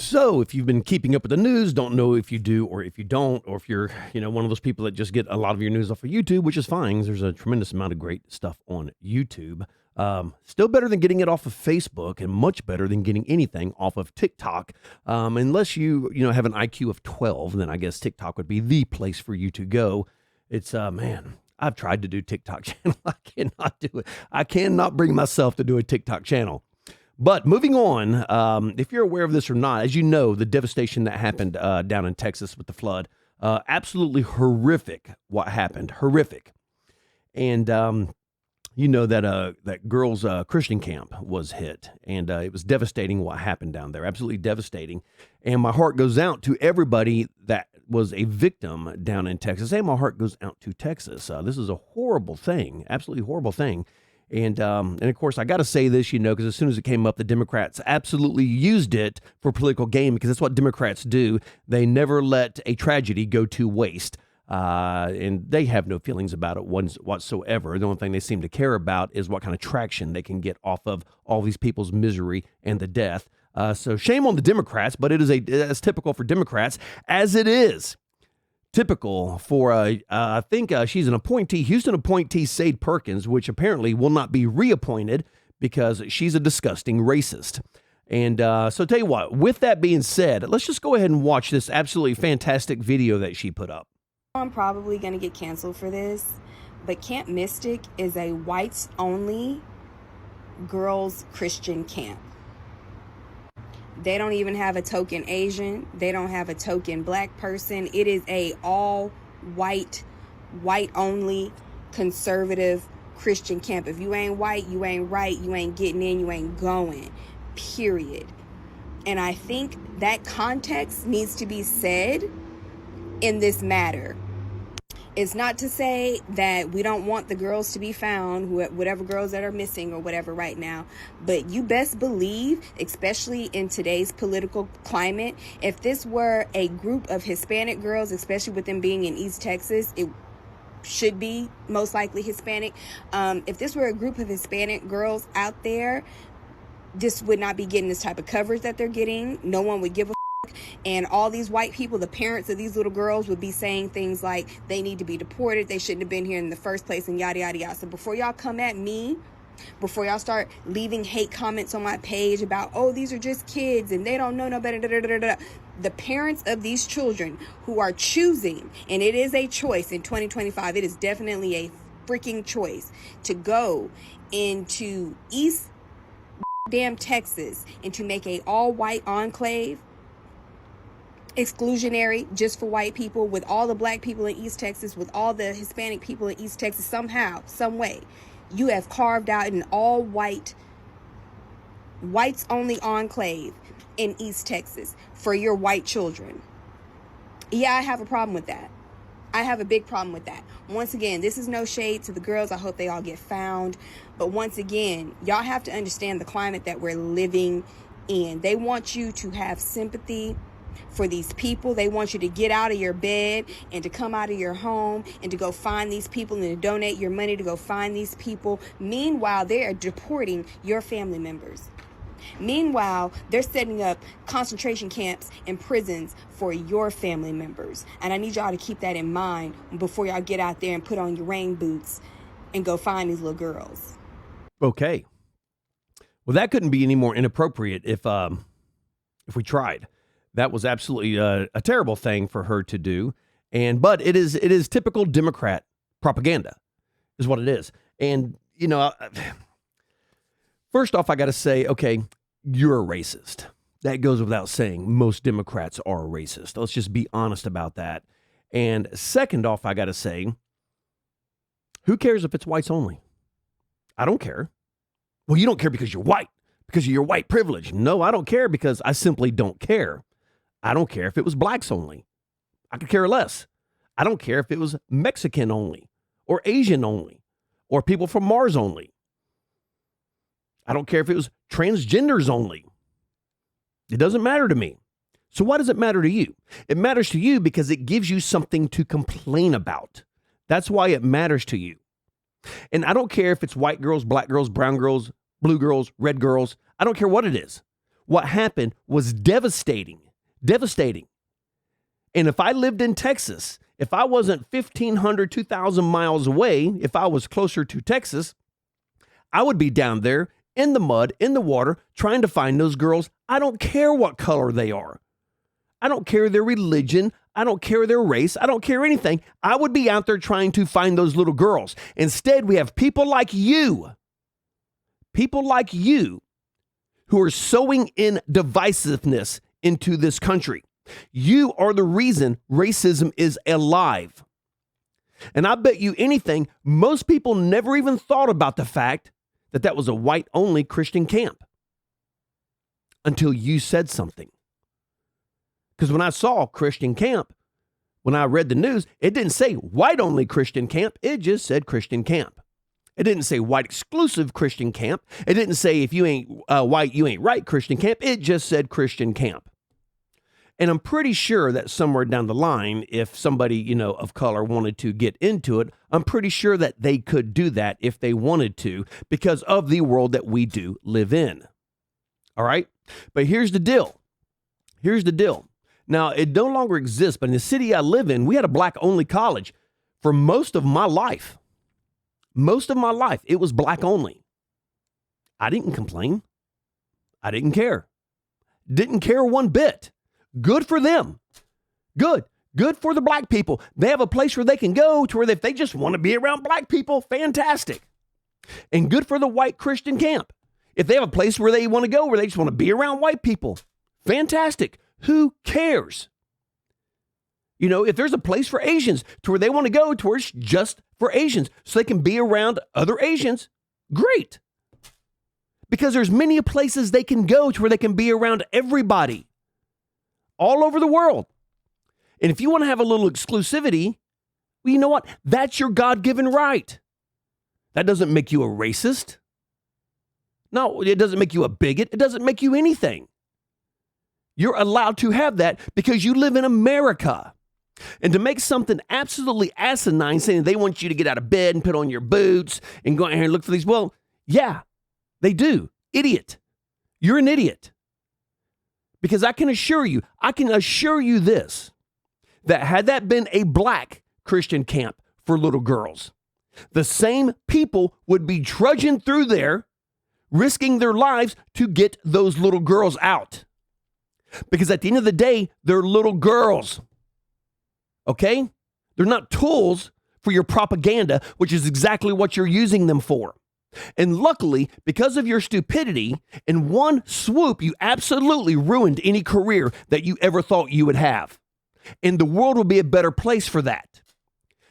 So if you've been keeping up with the news, don't know if you do or if you don't, or if you're, one of those people that just get a lot of your news off of YouTube, which is fine. There's a tremendous amount of great stuff on YouTube. Still better than getting it off of Facebook, and much better than getting anything off of TikTok. Unless you have an IQ of 12, then I guess TikTok would be the place for you to go. It's, man, I've tried to do TikTok channel. I cannot do it. I cannot bring myself to do a TikTok channel. But moving on, if you're aware of this or not, as you know, the devastation that happened down in Texas with the flood, absolutely horrific what happened, horrific. And you know that girls' Christian camp was hit, and it was devastating what happened down there, absolutely devastating. And my heart goes out to everybody that was a victim down in Texas, and my heart goes out to Texas. This is a horrible thing, absolutely horrible thing. And of course, I got to say this, because as soon as it came up, the Democrats absolutely used it for political gain, because that's what Democrats do. They never let a tragedy go to waste. And they have no feelings about it whatsoever. The only thing they seem to care about is what kind of traction they can get off of all these people's misery and the death. So shame on the Democrats, but it is as typical for Democrats as it is typical for, I think she's an appointee, Houston appointee, Sade Perkins, which apparently will not be reappointed because she's a disgusting racist. And so tell you what, with that being said, let's just go ahead and watch this absolutely fantastic video that she put up. I'm probably going to get canceled for this, but Camp Mystic is a whites-only girls' Christian camp. They don't even have a token Asian. They don't have a token black person. It is a all-white, white-only, conservative Christian camp. If you ain't white, you ain't right, you ain't getting in, you ain't going, period. And I think that context needs to be said in this matter. It's not to say that we don't want the girls to be found, whatever girls that are missing or whatever right now, but you best believe, especially in today's political climate, if this were a group of Hispanic girls, especially with them being in East Texas, it should be most likely Hispanic. If this were a group of Hispanic girls out there, this would not be getting this type of coverage that they're getting. No one would give a and all these white people, the parents of these little girls, would be saying things like they need to be deported, they shouldn't have been here in the first place, and yada yada yada. So before y'all come at me, before y'all start leaving hate comments on my page about, oh, these are just kids and they don't know no better, the parents of these children who are choosing, and it is a choice in 2025, it is definitely a freaking choice to go into East damn Texas and to make a all-white enclave exclusionary just for white people, with all the black people in East Texas, with all the Hispanic people in East Texas. Somehow, some way, you have carved out an all whites only enclave in East Texas for your white children. Yeah, I have a problem with that. I have a big problem with that. Once again, this is no shade to the girls. I hope they all get found. But once again, y'all have to understand the climate that we're living in. They want you to have sympathy for these people. They want you to get out of your bed and to come out of your home and to go find these people and to donate your money to go find these people. Meanwhile, they are deporting your family members. Meanwhile, they're setting up concentration camps and prisons for your family members. And I need y'all to keep that in mind before y'all get out there and put on your rain boots and go find these little girls. Okay. Well, that couldn't be any more inappropriate if we tried. That was absolutely a terrible thing for her to do. But it is typical Democrat propaganda is what it is. And, first off, I got to say, okay, you're a racist. That goes without saying. Most Democrats are racist. Let's just be honest about that. And second off, I got to say, who cares if it's whites only? I don't care. Well, you don't care because you're white, because of your white privilege. No, I don't care because I simply don't care. I don't care if it was blacks only. I could care less. I don't care if it was Mexican only or Asian only or people from Mars only. I don't care if it was transgenders only. It doesn't matter to me. So why does it matter to you? It matters to you because it gives you something to complain about. That's why it matters to you. And I don't care if it's white girls, black girls, brown girls, blue girls, red girls. I don't care what it is. what happened was devastating. Devastating. And if I lived in Texas, if I wasn't 1,500, 2,000 miles away, if I was closer to Texas, I would be down there in the mud, in the water, trying to find those girls. I don't care what color they are. I don't care their religion. I don't care their race. I don't care anything. I would be out there trying to find those little girls. Instead, we have people like you who are sowing in divisiveness into this country. You are the reason racism is alive. And I bet you anything, most people never even thought about the fact that that was a white-only Christian camp until you said something. Because when I saw Christian camp, when I read the news, it didn't say white-only Christian camp. It just said Christian camp. It didn't say white exclusive Christian camp. It didn't say if you ain't white, you ain't right Christian camp. It just said Christian camp. And I'm pretty sure that somewhere down the line, if somebody, of color wanted to get into it, I'm pretty sure that they could do that if they wanted to because of the world that we do live in. All right? But here's the deal. Now, it no longer exists, but in the city I live in, we had a black-only college for most of my life. Most of my life, it was black only. I didn't complain. I didn't care. Didn't care one bit. Good for them. Good for the black people. They have a place where they can go to where if they just want to be around black people, fantastic. And good for the white Christian camp. If they have a place where they want to go, where they just want to be around white people, fantastic. Who cares? If there's a place for Asians to where they want to go to where it's just for Asians so they can be around other Asians, great. Because there's many places they can go to where they can be around everybody all over the world. And if you want to have a little exclusivity, well, you know what? That's your God-given right. That doesn't make you a racist. No, it doesn't make you a bigot. It doesn't make you anything. You're allowed to have that because you live in America. And to make something absolutely asinine, saying they want you to get out of bed and put on your boots and go out here and look for these. Well, yeah, they do. Idiot. You're an idiot. Because I can assure you this, that had that been a black Christian camp for little girls, the same people would be trudging through there, risking their lives to get those little girls out. Because at the end of the day, they're little girls. Okay? They're not tools for your propaganda, which is exactly what you're using them for. And luckily, because of your stupidity, in one swoop, you absolutely ruined any career that you ever thought you would have. And the world will be a better place for that.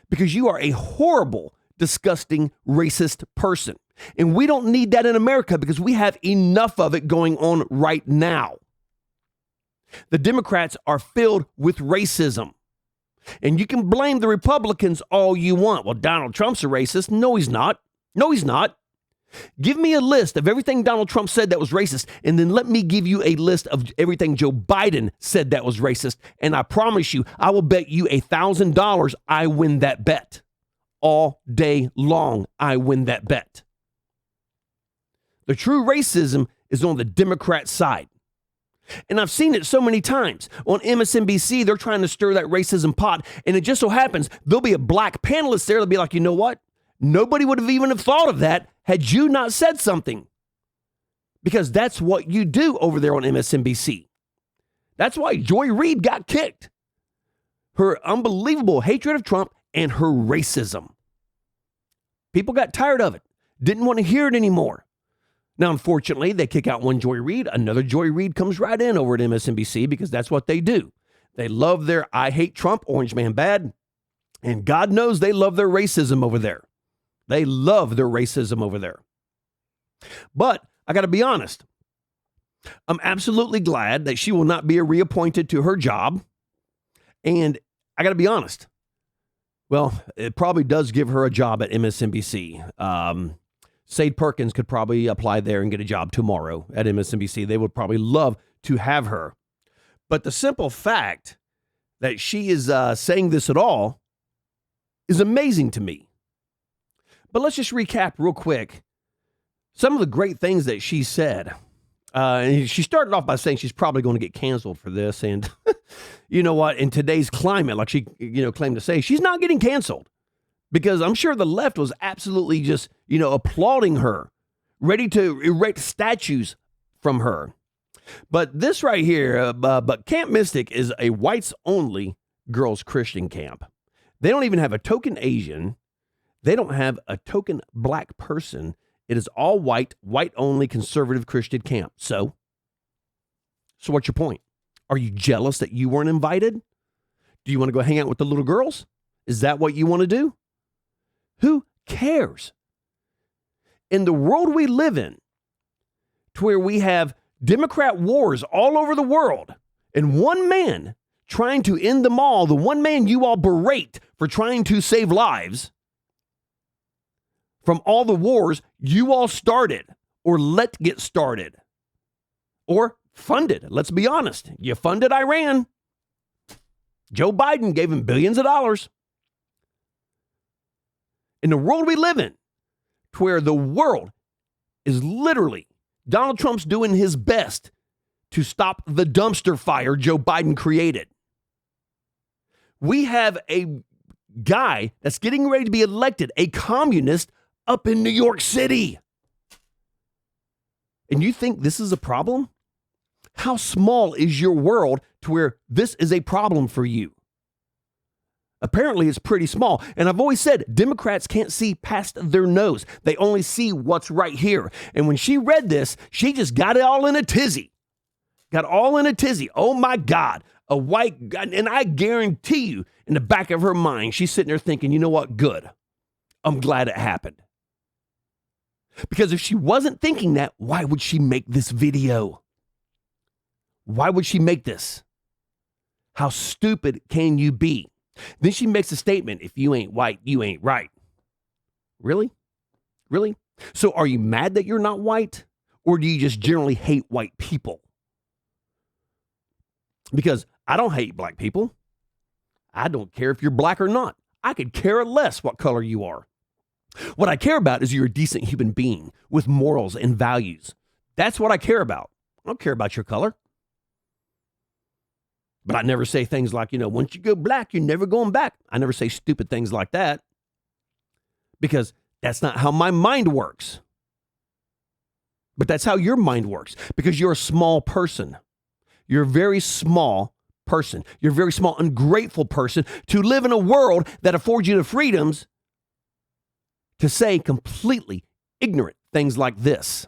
Because you are a horrible, disgusting, racist person. And we don't need that in America because we have enough of it going on right now. The Democrats are filled with racism. And you can blame the Republicans all you want. Well, Donald Trump's a racist. No, he's not. No, he's not. Give me a list of everything Donald Trump said that was racist, and then let me give you a list of everything Joe Biden said that was racist. And I promise you, I will bet you $1,000 I win that bet. All day long, I win that bet. The true racism is on the Democrat side. And I've seen it so many times. On MSNBC, they're trying to stir that racism pot. And it just so happens there'll be a black panelist there that'll be like, you know what? Nobody would have even have thought of that had you not said something. Because that's what you do over there on MSNBC. That's why Joy Reid got kicked. Her unbelievable hatred of Trump and her racism. People got tired of it. Didn't want to hear it anymore. Now, unfortunately, they kick out one Joy Reid. Another Joy Reid comes right in over at MSNBC because that's what they do. They love their I hate Trump, orange man bad. And God knows they love their racism over there. They love their racism over there. But I got to be honest. I'm absolutely glad that she will not be reappointed to her job. And I got to be honest. Well, it probably does give her a job at MSNBC. Sade Perkins could probably apply there and get a job tomorrow at MSNBC. They would probably love to have her. But the simple fact that she is saying this at all is amazing to me. But let's just recap real quick some of the great things that she said. And she started off by saying she's probably going to get canceled for this. And you know what? In today's climate, like she, claimed to say, she's not getting canceled because I'm sure the left was absolutely just, applauding her, ready to erect statues from her. But this right here, but Camp Mystic is a whites-only girls' Christian camp. They don't even have a token Asian. They don't have a token black person. It is all white, white-only conservative Christian camp. So what's your point? Are you jealous that you weren't invited? Do you want to go hang out with the little girls? Is that what you want to do? Who cares? In the world we live in, to where we have Democrat wars all over the world, and one man trying to end them all, the one man you all berate for trying to save lives from all the wars you all started or let get started or funded. Let's be honest. You funded Iran. Joe Biden gave him billions of dollars. In the world we live in, to where the world is literally Donald Trump's doing his best to stop the dumpster fire Joe Biden created. We have a guy that's getting ready to be elected, a communist up in New York City. And you think this is a problem? How small is your world to where this is a problem for you? Apparently, it's pretty small. And I've always said Democrats can't see past their nose. They only see what's right here. And when she read this, she just got it all in a tizzy. Got all in a tizzy. Oh, my God. A white guy. And I guarantee you, in the back of her mind, she's sitting there thinking, you know what? Good. I'm glad it happened. Because if she wasn't thinking that, why would she make this video? Why would she make this? How stupid can you be? Then she makes a statement, if you ain't white, you ain't right. Really? Really? So are you mad that you're not white? Or do you just generally hate white people? Because I don't hate black people. I don't care if you're black or not. I could care less what color you are. What I care about is you're a decent human being with morals and values. That's what I care about. I don't care about your color. But I never say things like, once you go black, you're never going back. I never say stupid things like that because that's not how my mind works. But that's how your mind works because you're a small person. You're a very small person. You're a very small, ungrateful person to live in a world that affords you the freedoms to say completely ignorant things like this.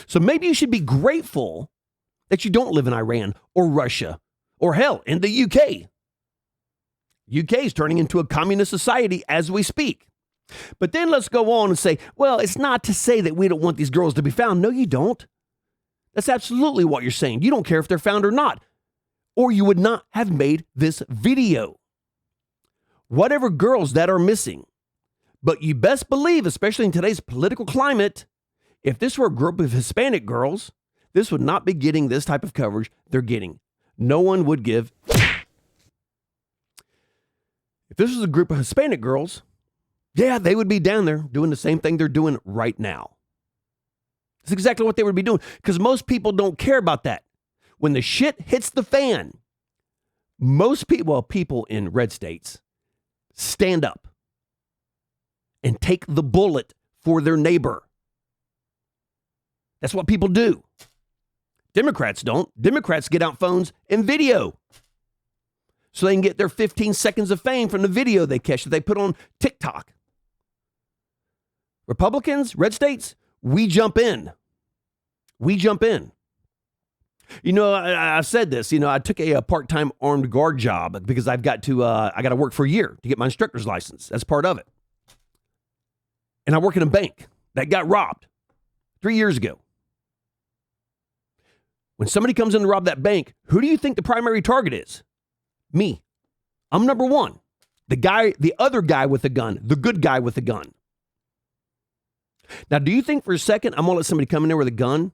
So maybe you should be grateful that you don't live in Iran or Russia or hell, in the UK. UK is turning into a communist society as we speak. But then let's go on and say, well, it's not to say that we don't want these girls to be found. No, you don't. That's absolutely what you're saying. You don't care if they're found or not, or you would not have made this video. Whatever girls that are missing. But you best believe, especially in today's political climate, if this were a group of Hispanic girls, this would not be getting this type of coverage they're getting. No one would give. If this was a group of Hispanic girls, yeah, they would be down there doing the same thing they're doing right now. That's exactly what they would be doing because most people don't care about that. When the shit hits the fan, most people in red states stand up and take the bullet for their neighbor. That's what people do. Democrats don't. Democrats get out phones and video so they can get their 15 seconds of fame from the video they catch that they put on TikTok. Republicans, red states, we jump in. We jump in. I've said this. I took a part-time armed guard job because I got to work for a year to get my instructor's license. That's part of it. And I work in a bank that got robbed 3 years ago. When somebody comes in to rob that bank, who do you think the primary target is? Me. I'm number one. The other guy with a gun, the good guy with a gun. Now, do you think for a second I'm going to let somebody come in there with a gun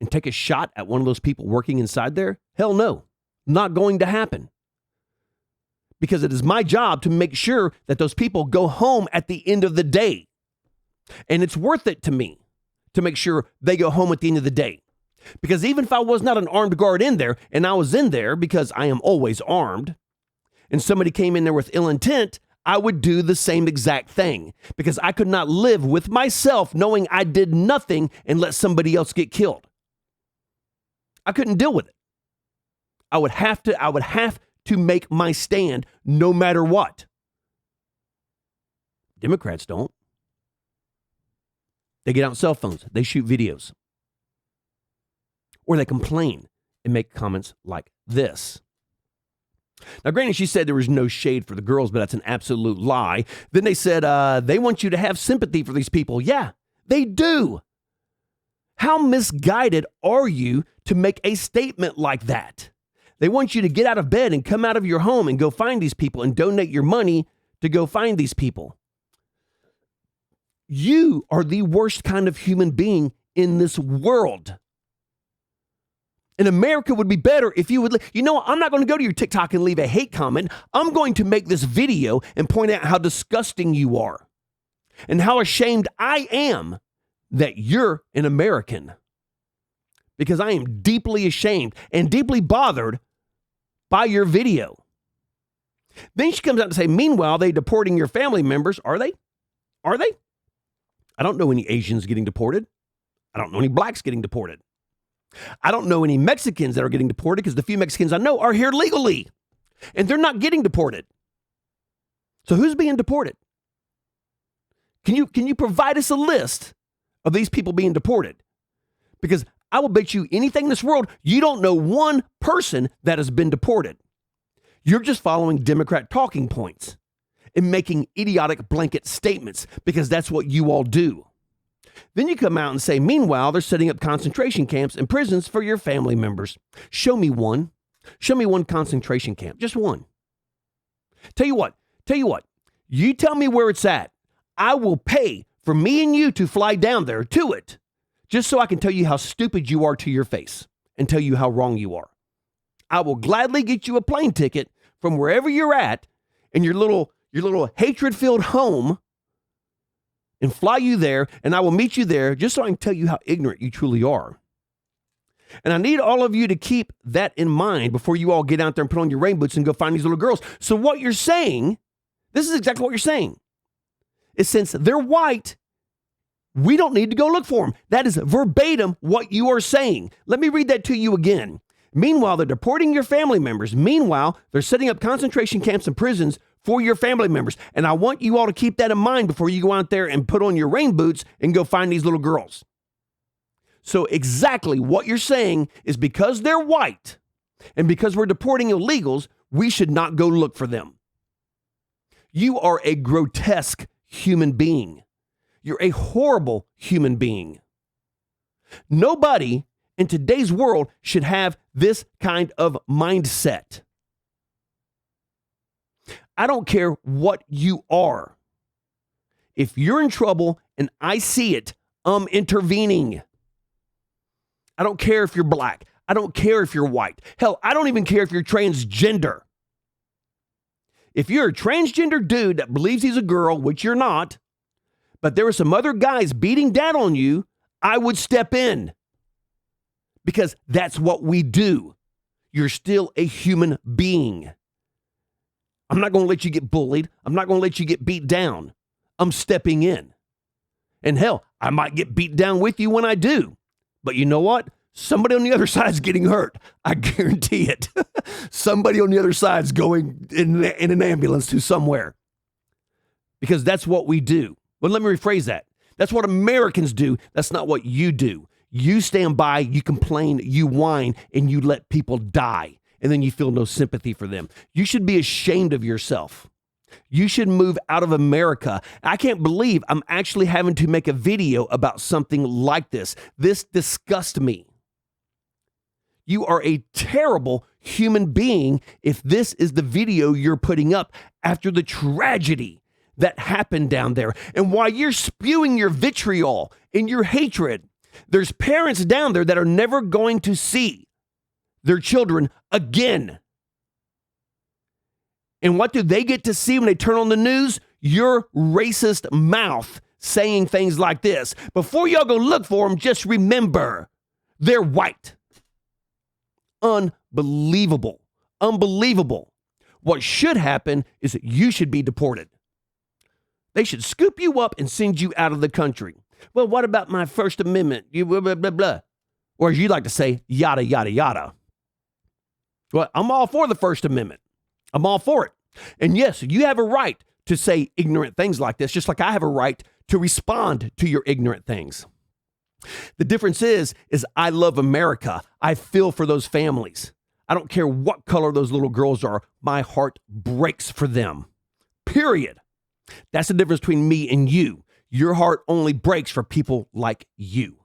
and take a shot at one of those people working inside there? Hell no. Not going to happen. Because it is my job to make sure that those people go home at the end of the day. And it's worth it to me to make sure they go home at the end of the day. Because even if I was not an armed guard in there, and I was in there because I am always armed, and somebody came in there with ill intent, I would do the same exact thing because I could not live with myself knowing I did nothing and let somebody else get killed. I couldn't deal with it. I would have to make my stand no matter what. Democrats don't. They get out cell phones, they shoot videos, or they complain and make comments like this. Now, granted, she said there was no shade for the girls, but that's an absolute lie. Then they said they want you to have sympathy for these people. Yeah, they do. How misguided are you to make a statement like that? They want you to get out of bed and come out of your home and go find these people and donate your money to go find these people. You are the worst kind of human being in this world. And America would be better if you would, I'm not going to go to your TikTok and leave a hate comment. I'm going to make this video and point out how disgusting you are and how ashamed I am that you're an American. Because I am deeply ashamed and deeply bothered by your video. Then she comes out and say, meanwhile, they deporting your family members. Are they? Are they? I don't know any Asians getting deported. I don't know any blacks getting deported. I don't know any Mexicans that are getting deported because the few Mexicans I know are here legally and they're not getting deported. So who's being deported? Can you provide us a list of these people being deported? Because I will bet you anything in this world, you don't know one person that has been deported. You're just following Democrat talking points and making idiotic blanket statements because that's what you all do. Then you come out and say, meanwhile, they're setting up concentration camps and prisons for your family members. Show me one. Show me one concentration camp. Just one. Tell you what. You tell me where it's at. I will pay for me and you to fly down there to it just so I can tell you how stupid you are to your face and tell you how wrong you are. I will gladly get you a plane ticket from wherever you're at in your little hatred-filled home and fly you there, and I will meet you there just so I can tell you how ignorant you truly are. And I need all of you to keep that in mind before you all get out there and put on your rain boots and go find these little girls. So what you're saying, this is exactly what you're saying, is since they're white, we don't need to go look for them. That is verbatim what you are saying. Let me read that to you again. Meanwhile, they're deporting your family members. Meanwhile, they're setting up concentration camps and prisons for your family members. And I want you all to keep that in mind before you go out there and put on your rain boots and go find these little girls. So exactly what you're saying is because they're white and because we're deporting illegals, we should not go look for them. You are a grotesque human being. You're a horrible human being. Nobody in today's world should have this kind of mindset. I don't care what you are. If you're in trouble and I see it, I'm intervening. I don't care if you're black. I don't care if you're white. Hell, I don't even care if you're transgender. If you're a transgender dude that believes he's a girl, which you're not, but there were some other guys beating down on you, I would step in. Because that's what we do. You're still a human being. I'm not going to let you get bullied. I'm not going to let you get beat down. I'm stepping in. And hell, I might get beat down with you when I do. But you know what? Somebody on the other side's getting hurt. I guarantee it. Somebody on the other side's going in an ambulance to somewhere. Because that's what we do. Well, let me rephrase that. That's what Americans do. That's not what you do. You stand by, you complain, you whine, and you let people die. And then you feel no sympathy for them. You should be ashamed of yourself. You should move out of America. I can't believe I'm actually having to make a video about something like this. This disgusts me. You are a terrible human being if this is the video you're putting up after the tragedy that happened down there. And while you're spewing your vitriol and your hatred, there's parents down there that are never going to see their children again. And what do they get to see when they turn on the news? Your racist mouth saying things like this. Before y'all go look for them, just remember they're white. Unbelievable. Unbelievable. What should happen is that you should be deported. They should scoop you up and send you out of the country. Well, what about my First Amendment? You blah, blah, blah, blah. Or as you like to say, yada, yada, yada. Well, I'm all for the First Amendment. I'm all for it. And yes, you have a right to say ignorant things like this, just like I have a right to respond to your ignorant things. The difference is I love America. I feel for those families. I don't care what color those little girls are. My heart breaks for them. Period. That's the difference between me and you. Your heart only breaks for people like you.